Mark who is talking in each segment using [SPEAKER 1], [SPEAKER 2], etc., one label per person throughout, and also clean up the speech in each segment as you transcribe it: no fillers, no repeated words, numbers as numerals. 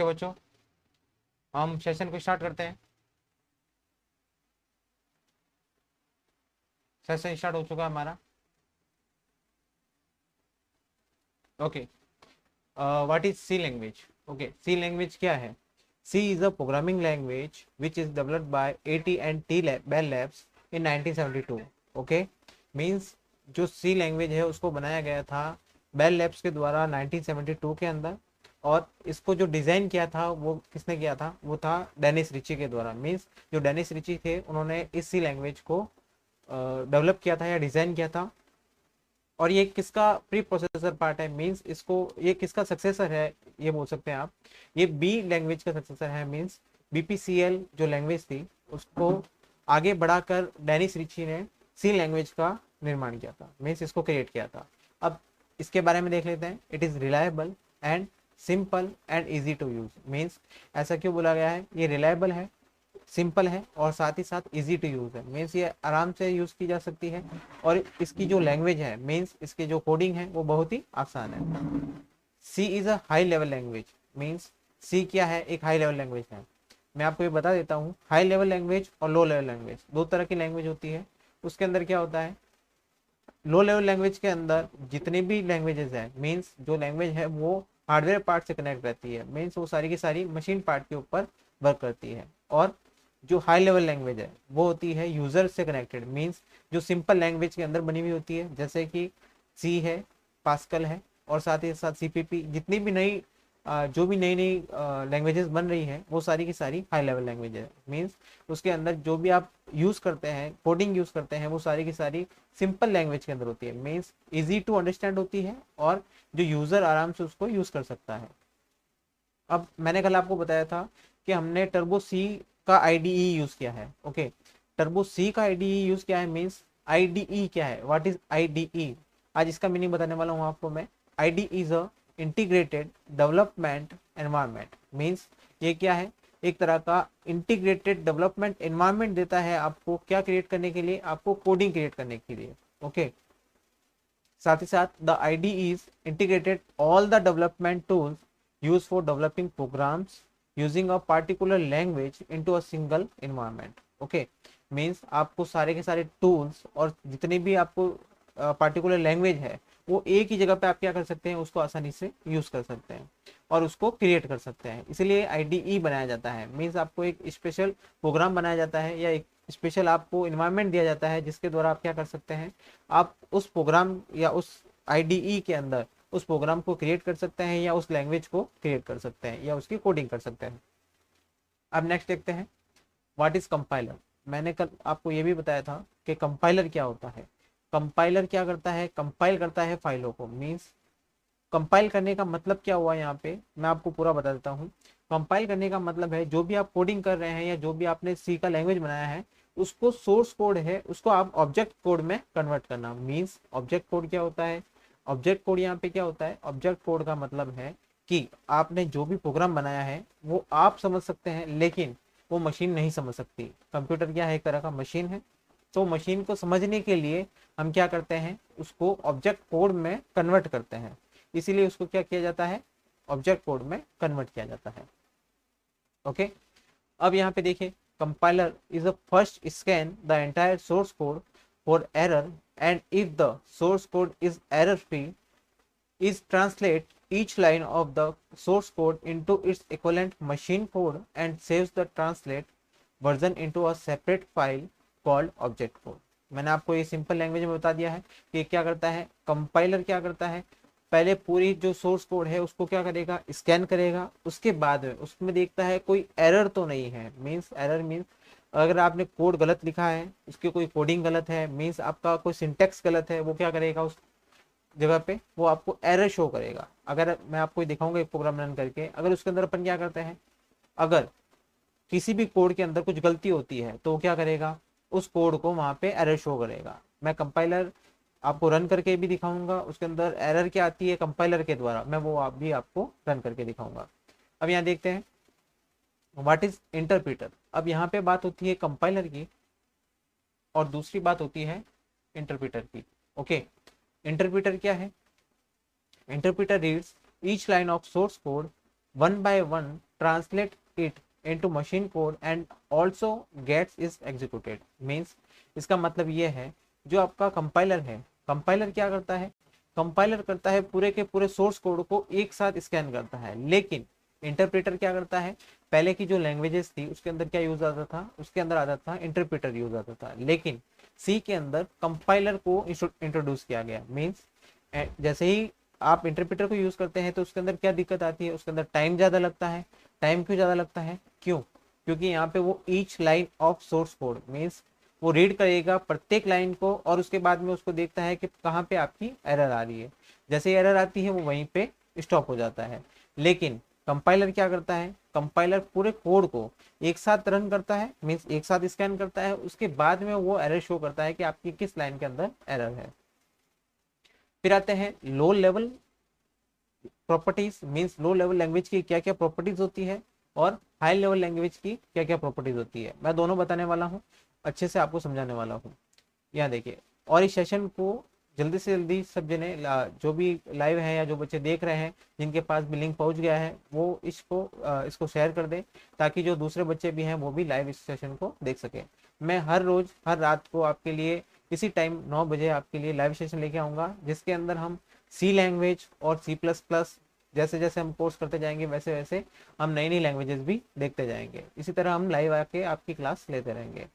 [SPEAKER 1] Okay बच्चों, हम session को स्टार्ट करते हैं। सेशन स्टार्ट हो चुका है हमारा। Okay, what is C language? Okay, C language क्या है? C is a programming language which is developed by AT&T Bell Labs in 1972। Okay, means जो सी लैंग्वेज है उसको बनाया गया था बेल लैब्स के द्वारा 1972 के अंदर। और इसको जो डिज़ाइन किया था वो किसने किया था? वो था डेनिस रिची के द्वारा। मीन्स जो डेनिस रिची थे उन्होंने इस सी लैंग्वेज को डेवलप किया था या डिज़ाइन किया था। और ये किसका प्री प्रोसेसर पार्ट है? मींस इसको ये किसका सक्सेसर है ये बोल सकते हैं आप। ये बी लैंग्वेज का सक्सेसर है। मींस BPCL जो लैंग्वेज थी उसको आगे बढ़ाकर डेनिस रिची ने सी लैंग्वेज का निर्माण किया था। मीन्स इसको क्रिएट किया था। अब इसके बारे में देख लेते हैं। It is reliable and simple and easy to use. Means ऐसा क्यों बोला गया है? ये रिलायबल है, सिंपल है और साथ ही साथ इजी टू यूज़ है। मीन्स ये आराम से यूज़ की जा सकती है। और इसकी जो लैंग्वेज है, मीन्स इसकी जो कोडिंग है वो बहुत ही आसान है। C is a high level language. Means C क्या है? एक हाई लेवल लैंग्वेज है। मैं आपको ये बता देता हूँ, हाई लेवल लैंग्वेज और लो लेवल लैंग्वेज दो तरह की लैंग्वेज होती है। उसके अंदर क्या होता है? लो लेवल लैंग्वेज के अंदर जितनी भी लैंग्वेजेस है, मीन्स जो लैंग्वेज है वो हार्डवेयर पार्ट से कनेक्ट रहती है। मीन्स वो सारी की सारी मशीन पार्ट के ऊपर वर्क करती है। और जो हाई लेवल लैंग्वेज है वो होती है यूजर से कनेक्टेड। मीन्स जो सिंपल लैंग्वेज के अंदर बनी हुई होती है, जैसे कि सी है, पास्कल है और साथ ही साथ CPP। जितनी भी नई जो भी नई नई लैंग्वेजेस बन रही है वो सारी की सारी हाई लेवल लैंग्वेज है। मीन्स उसके अंदर जो भी आप यूज़ करते हैं, कोडिंग यूज़ करते हैं, वो सारी की सारी सिंपल लैंग्वेज के अंदर होती है। मीन्स इजी टू अंडरस्टैंड होती है और जो यूज़र आराम से उसको यूज़ कर सकता है। अब मैंने कल आपको बताया था कि हमने टर्बो सी का IDE यूज़ किया है। ओके, टर्बो सी का IDE यूज़ किया है। मीन्स IDE क्या है? What is IDE? आज इसका मीनिंग बताने वाला हूँ आपको मैं। IDE is a integrated development environment. Means ये क्या है? एक तरह का इंटीग्रेटेड डेवलपमेंट एनवायरनमेंट देता है आपको। क्या क्रिएट करने के लिए? आपको कोडिंग क्रिएट करने के लिए। ओके, साथ ही साथ the IDE is integrated all the development tools used for developing programs using a particular language into a single environment. Okay, means आपको सारे के सारे टूल्स और जितने भी आपको पार्टिकुलर लैंग्वेज है वो एक ही जगह पे आप क्या कर सकते हैं? उसको आसानी से यूज कर सकते हैं और उसको क्रिएट कर सकते हैं। इसलिए IDE बनाया जाता है। मीन्स आपको एक स्पेशल प्रोग्राम बनाया जाता है या एक स्पेशल आपको इन्वायरमेंट दिया जाता है जिसके द्वारा आप क्या कर सकते हैं? आप उस प्रोग्राम या उस IDE के अंदर उस प्रोग्राम को क्रिएट कर सकते हैं या उस लैंग्वेज को क्रिएट कर सकते हैं या उसकी कोडिंग कर सकते हैं। अब नेक्स्ट देखते हैं, व्हाट इज कंपाइलर। मैंने कल आपको ये भी बताया था कि कंपाइलर क्या होता है। कंपाइलर क्या करता है? कंपाइल करता है फाइलों को। मीन्स कंपाइल करने का मतलब क्या हुआ? यहाँ पे मैं आपको पूरा बता देता हूँ। कंपाइल करने का मतलब है जो भी आप कोडिंग कर रहे हैं या जो भी आपने सी का लैंग्वेज बनाया है उसको सोर्स कोड है उसको आप ऑब्जेक्ट कोड में कन्वर्ट करना। मीन्स ऑब्जेक्ट कोड क्या होता है? ऑब्जेक्ट कोड यहाँ पे क्या होता है? ऑब्जेक्ट कोड का मतलब है कि आपने जो भी प्रोग्राम बनाया है वो आप समझ सकते हैं लेकिन वो मशीन नहीं समझ सकती। कंप्यूटर क्या है? एक तरह का मशीन है। तो मशीन को समझने के लिए हम क्या करते हैं? उसको ऑब्जेक्ट कोड में कन्वर्ट करते हैं। इसीलिए उसको क्या किया जाता है? ऑब्जेक्ट कोड में कन्वर्ट किया जाता है। ओके, अब यहाँ पे देखिए, compiler is the first scan the entire source code for error and if the source code is error free is translate each line of the source code into its equivalent machine code and saves the translate version into a separate file called object code। मैंने आपको ये simple language में बता दिया है कि क्या करता है। कंपाइलर क्या करता है? पहले पूरी जो सोर्स कोड है उसको क्या करेगा? स्कैन करेगा। उसके बाद में उसमें देखता है कोई एरर तो नहीं है। मीन्स एरर मीन्स अगर आपने कोड गलत लिखा है, उसकी कोई कोडिंग गलत है, मीन्स आपका कोई सिंटेक्स गलत है, वो क्या करेगा? उस जगह पे वो आपको एरर शो करेगा। अगर मैं आपको दिखाऊंगा एक प्रोग्राम रन करके, अगर उसके अंदर अपन क्या करते हैं, अगर किसी भी कोड के अंदर कुछ गलती होती है तो वो क्या करेगा? उस कोड को वहां पे एरर शो करेगा। मैं कंपाइलर आपको रन करके भी दिखाऊंगा, उसके अंदर एरर क्या आती है कंपाइलर के द्वारा, मैं वो आप भी आपको रन करके दिखाऊंगा। अब यहाँ देखते हैं व्हाट इज इंटरप्रीटर। अब यहाँ पे बात होती है कंपाइलर की और दूसरी बात होती है इंटरप्रीटर की। ओके, इंटरप्रीटर क्या है? Interpreter reads each line of source code one by one translate it into machine code and also gets is executed. Means इसका मतलब ये है, जो आपका कंपाइलर है, कंपाइलर क्या करता है, कंपाइलर करता है पूरे के पूरे सोर्स कोड को एक साथ स्कैन करता है, लेकिन इंटरप्रेटर क्या करता है, पहले की जो लैंग्वेजेस थी उसके अंदर क्या यूज आता था, उसके अंदर आता था इंटरप्रेटर यूज आता था, लेकिन सी के अंदर कंपाइलर को इंट्रोड्यूस किया गया। मीन्स जैसे ही आप इंटरप्रेटर को यूज करते हैं तो उसके अंदर क्या दिक्कत आती है, उसके अंदर टाइम ज्यादा लगता है। टाइम क्यों ज्यादा लगता है, क्यों, क्योंकि यहाँ पे वो each line of source code, means वो रीड करेगा प्रत्येक लाइन को और उसके बाद में उसको देखता है कि कहाँ पे आपकी एरर आ रही है। जैसे एरर आती है वो वहीं पे स्टॉप हो जाता है। लेकिन कंपाइलर क्या करता है, कंपाइलर पूरे कोड को एक साथ रन करता है, मीन्स एक साथ स्कैन करता है, उसके बाद में वो एरर शो करता है कि आपकी किस लाइन के अंदर एरर है। फिर आते हैं low level properties, means low level language की क्या क्या प्रॉपर्टीज होती है और हाई लेवल लैंग्वेज की क्या क्या प्रॉपर्टीज होती है, मैं दोनों बताने वाला हूँ, अच्छे से आपको समझाने वाला हूँ। यहाँ देखिए, और इस सेशन को जल्दी से जल्दी सब जने जो भी लाइव है या जो बच्चे देख रहे हैं जिनके पास भी लिंक पहुंच गया है वो इसको शेयर कर दे, ताकि जो दूसरे बच्चे भी हैं वो भी लाइव इस सेशन को देख सके। मैं हर रोज हर रात को आपके लिए इसी टाइम 9 बजे आपके लिए लाइव सेशन लेके आऊँगा, जिसके अंदर हम सी लैंग्वेज और C++ जैसे जैसे हम कोर्स करते जाएंगे वैसे वैसे हम नई नई लैंग्वेजेस भी देखते जाएंगे। इसी तरह हम लाइव आके आपकी क्लास लेते रहेंगे।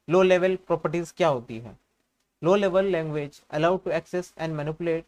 [SPEAKER 1] लो लेवल प्रॉपर्टीज क्या होती है, low level language allowed to access and manipulate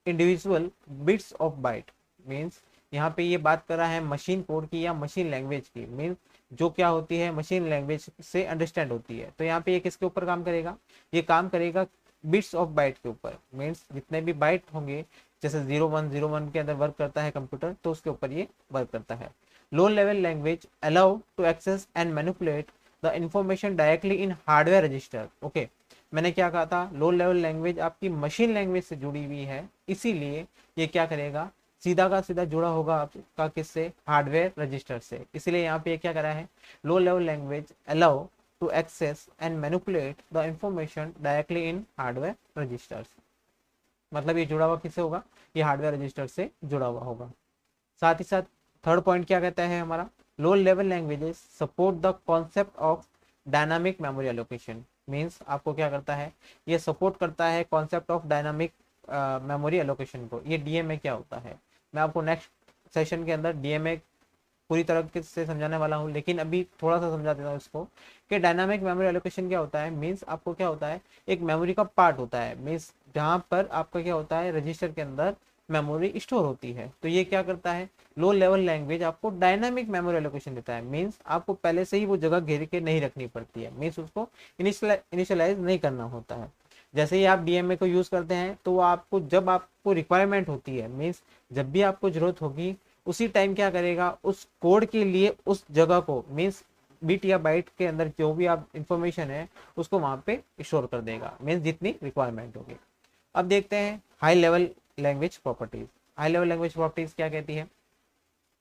[SPEAKER 1] individual bits of byte. Means यहाँ पे ये बात कर रहा है मशीन कोड की या मशीन लैंग्वेज की, मीन्स जो क्या होती है मशीन लैंग्वेज से अंडरस्टैंड होती है। तो यहाँ पे ये किसके ऊपर काम करेगा, ये काम करेगा बिट्स ऑफ बाइट के ऊपर, मीन्स जितने भी बाइट होंगे, जैसे 0101 के अंदर वर्क करता है कंप्यूटर तो उसके ऊपर ये वर्क करता है। Low level language allow to access and manipulate the information directly in hardware register. Okay, मैंने क्या कहा था, लो लेवल लैंग्वेज आपकी मशीन लैंग्वेज से जुड़ी हुई है, इसीलिए ये क्या करेगा, सीधा का सीधा जुड़ा होगा आपका किससे, हार्डवेयर रजिस्टर से। इसलिए यहाँ पे क्या करा है, low level language allow to access and manipulate the information directly in hardware registers. मतलब ये जुड़ा हुआ किससे होगा, ये हार्डवेयर रजिस्टर से जुड़ा हुआ होगा। साथ ही साथ थर्ड पॉइंट क्या कहता है हमारा, low level languages support the concept of dynamic memory allocation. Means आपको क्या करता है, ये सपोर्ट करता है concept of dynamic memory allocation को। ये डीएमए क्या होता है, मैं आपको नेक्स्ट सेशन के अंदर डीएमए पूरी तरह से समझाने वाला हूँ, लेकिन अभी थोड़ा सा समझा देता हूँ इसको कि डायनामिक मेमोरी एलोकेशन क्या होता है। मीन्स आपको क्या होता है, एक मेमोरी का पार्ट होता है, मीन्स जहाँ पर आपका क्या होता है रजिस्टर के अंदर मेमोरी स्टोर होती है। तो ये क्या करता है, लो लेवल लैंग्वेज आपको डायनामिक मेमोरी एलोकेशन देता है। मीन्स आपको पहले से ही वो जगह घेर के नहीं रखनी पड़ती है, मीन्स उसको इनिशियलाइज नहीं करना होता है। जैसे ही आप डीएमए को यूज करते हैं तो आपको जब आपको रिक्वायरमेंट होती है, मीन्स जब भी आपको जरूरत होगी उसी टाइम क्या करेगा, उस कोड के लिए उस जगह को, मीन्स बिट या बाइट के अंदर जो भी आप इंफॉर्मेशन है उसको वहां पे स्टोर कर देगा, मीन्स जितनी रिक्वायरमेंट होगी। अब देखते हैं high level language properties. High level language properties क्या कहती है,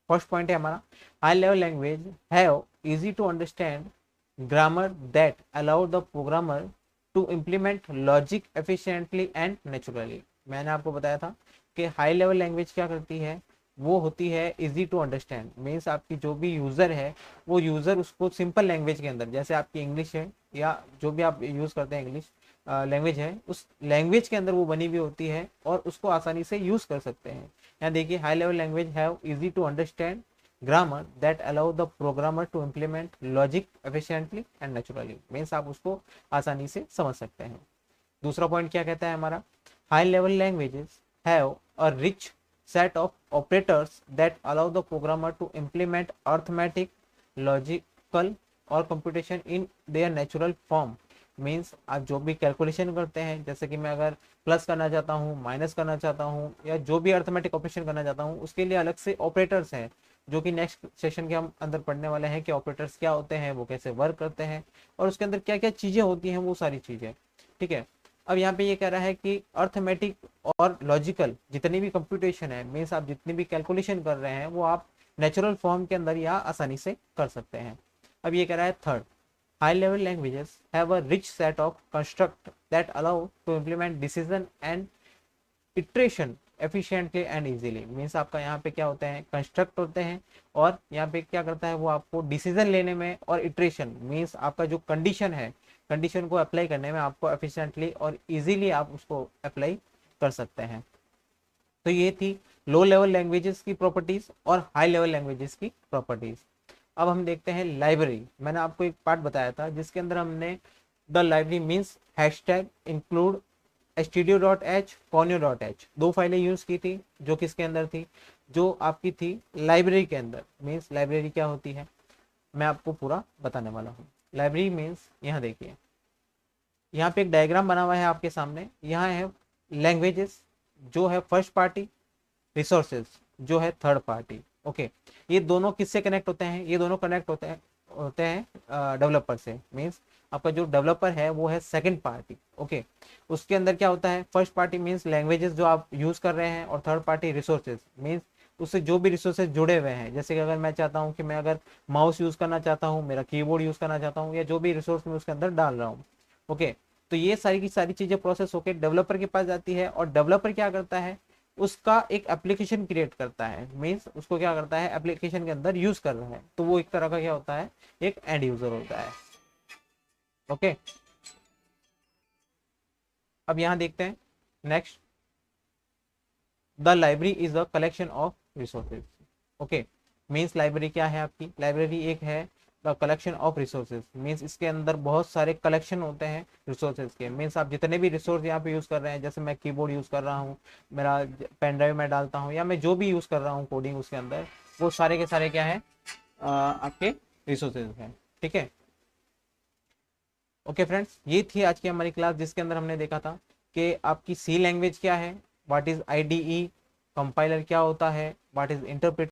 [SPEAKER 1] फर्स्ट पॉइंट है हमारा, high level language have easy to understand grammar that allow the programmer to implement logic efficiently and naturally. मैंने आपको बताया था कि हाई लेवल लैंग्वेज क्या करती है, वो होती है इजी टू अंडरस्टैंड। मीन्स आपकी जो भी यूजर है वो यूजर उसको सिंपल लैंग्वेज के अंदर, जैसे आपकी इंग्लिश है या जो भी आप यूज करते हैं इंग्लिश लैंग्वेज है, उस लैंग्वेज के अंदर वो बनी हुई होती है और उसको आसानी से यूज कर सकते हैं। यहाँ देखिए, high level language have easy to understand grammar that allow the programmer to implement logic efficiently and naturally. Means आप उसको आसानी से समझ सकते हैं। दूसरा पॉइंट क्या कहता है हमारा, high level languages have a rich set of operators that allow the programmer to implement arithmetic, logical और computation in their natural form। Means आप जो भी कैलकुलेशन करते हैं, जैसे कि मैं अगर प्लस करना चाहता हूँ, माइनस करना चाहता हूँ या जो भी अर्थमेटिक ऑपरेशन करना चाहता हूँ, उसके लिए अलग से ऑपरेटर्स हैं, जो कि नेक्स्ट सेशन के हम अंदर पढ़ने वाले हैं कि ऑपरेटर्स क्या होते हैं, वो कैसे वर्क करते हैं और उसके अंदर क्या क्या चीज़ें होती हैं, वो सारी चीज़ें। ठीक है, अब यहाँ पे ये कह रहा है कि अर्थमेटिक और लॉजिकल जितनी भी कंप्यूटेशन है, मीन्स आप जितनी भी कैलकुलेशन कर रहे हैं वो आप नेचुरल फॉर्म के अंदर या आसानी से कर सकते हैं। अब ये कह रहा है third, high level languages have a rich set of construct that allow to implement decision and iteration efficiently and easily. Means आपका यहाँ पे क्या होते हैं, कंस्ट्रक्ट होते हैं, और यहाँ पे क्या करता है वो आपको डिसीजन लेने में और इटरेशन मीन्स आपका जो कंडीशन है, कंडीशन को अप्लाई करने में आपको एफिशिएंटली और इजीली आप उसको अप्लाई कर सकते हैं। तो ये थी लो लेवल लैंग्वेजेस की प्रॉपर्टीज और हाई लेवल लैंग्वेजेस की प्रॉपर्टीज। अब हम देखते हैं लाइब्रेरी। मैंने आपको एक पार्ट बताया था जिसके अंदर हमने the library means hashtag include studio.h conio.h दो फाइलें यूज की थी, जो किसके अंदर थी, जो आपकी थी लाइब्रेरी के अंदर। मीन्स लाइब्रेरी क्या होती है मैं आपको पूरा बताने वाला हूँ। लाइब्रेरी मीन्स यहाँ देखिए, यहाँ पे एक डायग्राम बना हुआ है आपके सामने। यहाँ है लैंग्वेजेस जो है फर्स्ट पार्टी, रिसोर्सेज जो है थर्ड पार्टी। ओके, ये दोनों किससे कनेक्ट होते हैं, ये दोनों कनेक्ट होते हैं डेवलपर से। मीन्स आपका जो डेवलपर है वो है सेकंड पार्टी। ओके, उसके अंदर क्या होता है, फर्स्ट पार्टी मीन्स लैंग्वेजेस जो आप यूज कर रहे हैं, और थर्ड पार्टी रिसोर्सेज मीन्स उससे जो भी रिसोर्सेज जुड़े हुए हैं। जैसे कि अगर मैं चाहता हूँ कि मैं अगर माउस यूज करना चाहता हूँ, मेरा कीबोर्ड यूज करना चाहता हूँ, या जो भी रिसोर्स मैं उसके अंदर डाल रहा हूँ। ओके, तो ये सारी की सारी चीजें प्रोसेस होकर डेवलपर के पास जाती है, और डेवलपर क्या करता है, उसका एक एप्लीकेशन क्रिएट करता है। मीन्स उसको क्या करता है, एप्लीकेशन के अंदर यूज कर रहा है, तो वो एक तरह का क्या होता है, एक एंड यूजर होता है। ओके, अब यहां देखते हैं next, the library is a collection of resources. Okay, means library क्या है आपकी, लाइब्रेरी एक है the collection of resources. Means इसके अंदर बहुत सारे कलेक्शन होते हैं रिसोर्सेज के। मीन्स आप जितने भी रिसोर्स यहाँ पे यूज कर रहे हैं, जैसे मैं कीबोर्ड यूज कर रहा हूँ, मेरा पेन ड्राइव में डालता हूँ, या मैं जो भी यूज कर रहा हूँ कोडिंग उसके अंदर, वो सारे के सारे क्या है आपके रिसोर्सेज हैं। ठीक है, ओके फ्रेंड्स, ये थी आज की हमारी क्लास जिसके अंदर हमने देखा था कि आपकी सी लैंग्वेज क्या है, व्हाट इज आईडीई, कंपाइलर क्या होता है, व्हाट इज इंटरप्रेट